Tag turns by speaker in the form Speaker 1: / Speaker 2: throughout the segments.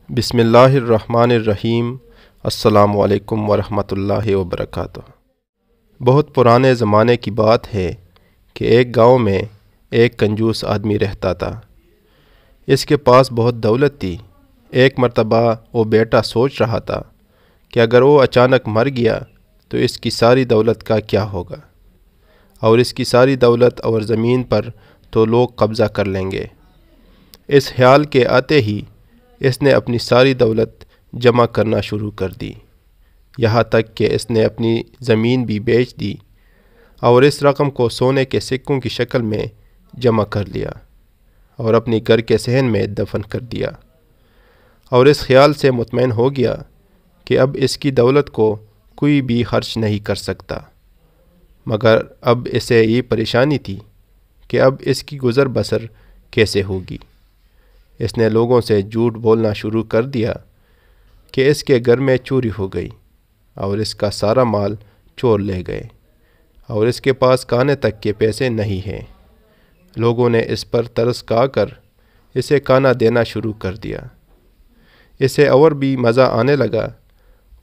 Speaker 1: بسم اللہ الرحمن الرحیم۔ السلام علیکم ورحمۃ اللہ وبرکاتہ۔ بہت پرانے زمانے کی بات ہے کہ ایک گاؤں میں ایک کنجوس آدمی رہتا تھا۔ اس کے پاس بہت دولت تھی۔ ایک مرتبہ وہ بیٹا سوچ رہا تھا کہ اگر وہ اچانک مر گیا تو اس کی ساری دولت کا کیا ہوگا، اور اس کی ساری دولت اور زمین پر تو لوگ قبضہ کر لیں گے۔ اس خیال کے آتے ہی اس نے اپنی ساری دولت جمع کرنا شروع کر دی، یہاں تک کہ اس نے اپنی زمین بھی بیچ دی اور اس رقم کو سونے کے سکوں کی شکل میں جمع کر لیا اور اپنی گھر کے صحن میں دفن کر دیا، اور اس خیال سے مطمئن ہو گیا کہ اب اس کی دولت کو کوئی بھی خرچ نہیں کر سکتا۔ مگر اب اسے یہ پریشانی تھی کہ اب اس کی گزر بسر کیسے ہوگی۔ اس نے لوگوں سے جھوٹ بولنا شروع کر دیا کہ اس کے گھر میں چوری ہو گئی اور اس کا سارا مال چور لے گئے اور اس کے پاس کھانے تک کے پیسے نہیں ہیں۔ لوگوں نے اس پر ترس کھا کر اسے کھانا دینا شروع کر دیا۔ اسے اور بھی مزہ آنے لگا۔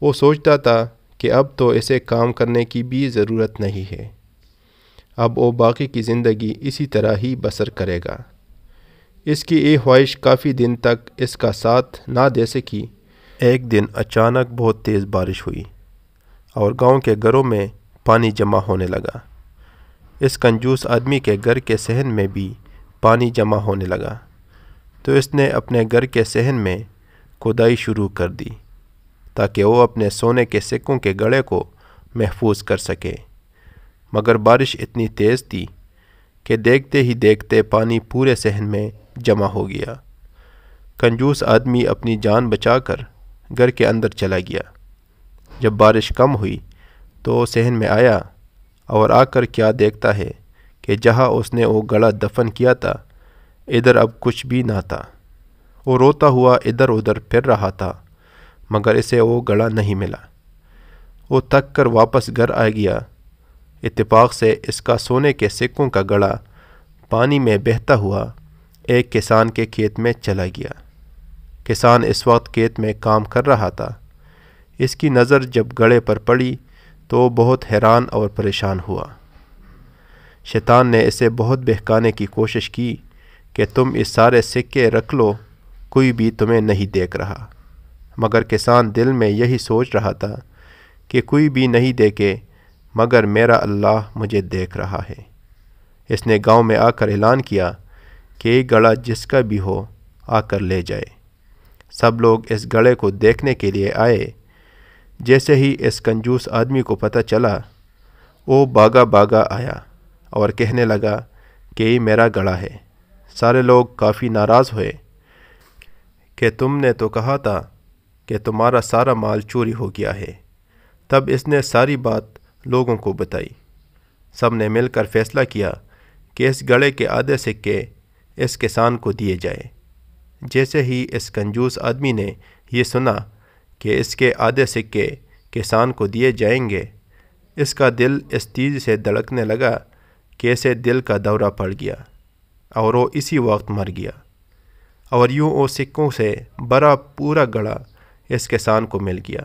Speaker 1: وہ سوچتا تھا کہ اب تو اسے کام کرنے کی بھی ضرورت نہیں ہے، اب وہ باقی کی زندگی اسی طرح ہی بسر کرے گا۔ اس کی یہ خواہش کافی دن تک اس کا ساتھ نہ دے سکی۔ ایک دن اچانک بہت تیز بارش ہوئی اور گاؤں کے گھروں میں پانی جمع ہونے لگا۔ اس کنجوس آدمی کے گھر کے صحن میں بھی پانی جمع ہونے لگا، تو اس نے اپنے گھر کے صحن میں کھدائی شروع کر دی تاکہ وہ اپنے سونے کے سکوں کے گڑھے کو محفوظ کر سکے۔ مگر بارش اتنی تیز تھی کہ دیکھتے ہی دیکھتے پانی پورے صحن میں جمع ہو گیا۔ کنجوس آدمی اپنی جان بچا کر گھر کے اندر چلا گیا۔ جب بارش کم ہوئی تو وہ صحن میں آیا اور آ کر کیا دیکھتا ہے کہ جہاں اس نے وہ گڑھا دفن کیا تھا ادھر اب کچھ بھی نہ تھا۔ وہ روتا ہوا ادھر ادھر پھر رہا تھا مگر اسے وہ گڑھا نہیں ملا۔ وہ تھک کر واپس گھر آ گیا۔ اتفاق سے اس کا سونے کے سکوں کا گڑھا پانی میں بہتا ہوا ایک کسان کے کھیت میں چلا گیا۔ کسان اس وقت کھیت میں کام کر رہا تھا۔ اس کی نظر جب گڑھے پر پڑی تو وہ بہت حیران اور پریشان ہوا۔ شیطان نے اسے بہت بہکانے کی کوشش کی کہ تم اس سارے سکے رکھ لو، کوئی بھی تمہیں نہیں دیکھ رہا۔ مگر کسان دل میں یہی سوچ رہا تھا کہ کوئی بھی نہیں دیکھے مگر میرا اللہ مجھے دیکھ رہا ہے۔ اس نے گاؤں میں آ کر اعلان کیا کہ یہ گڑھا جس کا بھی ہو آ کر لے جائے۔ سب لوگ اس گڑھے کو دیکھنے کے لیے آئے۔ جیسے ہی اس کنجوس آدمی کو پتہ چلا وہ بھاگا بھاگا آیا اور کہنے لگا کہ یہ میرا گڑھا ہے۔ سارے لوگ کافی ناراض ہوئے کہ تم نے تو کہا تھا کہ تمہارا سارا مال چوری ہو گیا ہے۔ تب اس نے ساری بات لوگوں کو بتائی۔ سب نے مل کر فیصلہ کیا کہ اس گڑھے کے آدھے سکے اس کسان کو دیے جائے۔ جیسے ہی اس کنجوس آدمی نے یہ سنا کہ اس کے آدھے سکے کسان کو دیے جائیں گے، اس کا دل اس تیزی سے دھڑکنے لگا کہ اسے دل کا دورہ پڑ گیا اور وہ اسی وقت مر گیا، اور یوں وہ سکوں سے بھرا پورا گڑھا اس کسان کو مل گیا۔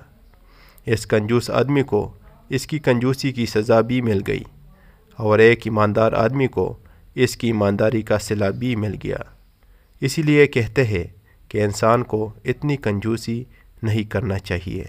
Speaker 1: اس کنجوس آدمی کو اس کی کنجوسی کی سزا بھی مل گئی اور ایک ایماندار آدمی کو اس کی ایمانداری کا صلہ بھی مل گیا۔ اسی لیے کہتے ہیں کہ انسان کو اتنی کنجوسی نہیں کرنا چاہیے۔